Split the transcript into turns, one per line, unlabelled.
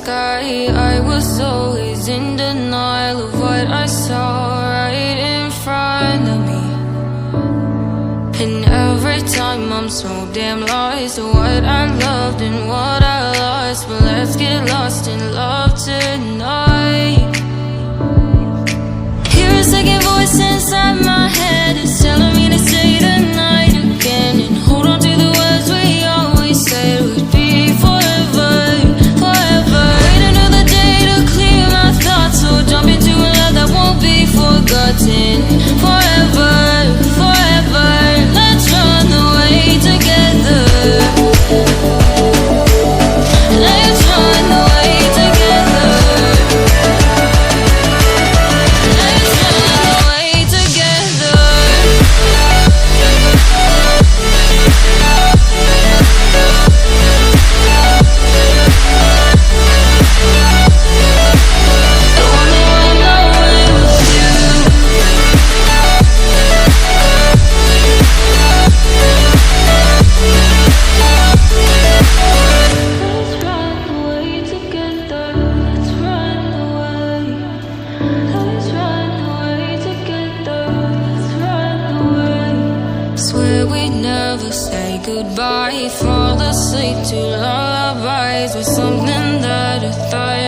sky. I was always in denial of what I saw right in front of me. And every time I'm so damn lost to what I loved and what I lost. But let's get lost in love tonight. Hear a second voice inside my head, it's telling me to stay tonight again, and hold on to the words we always said would be forever, forever. Wait another day to clear my thoughts, so jump into a love that won't be forgotten. Forever, forever, let's run away together. Let's run away together. Let's run away together. I wanna run away with you. Let's run away together. Let's run away. Let's run away together. Let's run away. Swear we'd never say goodbye. Fall asleep to lullabies with something that I thought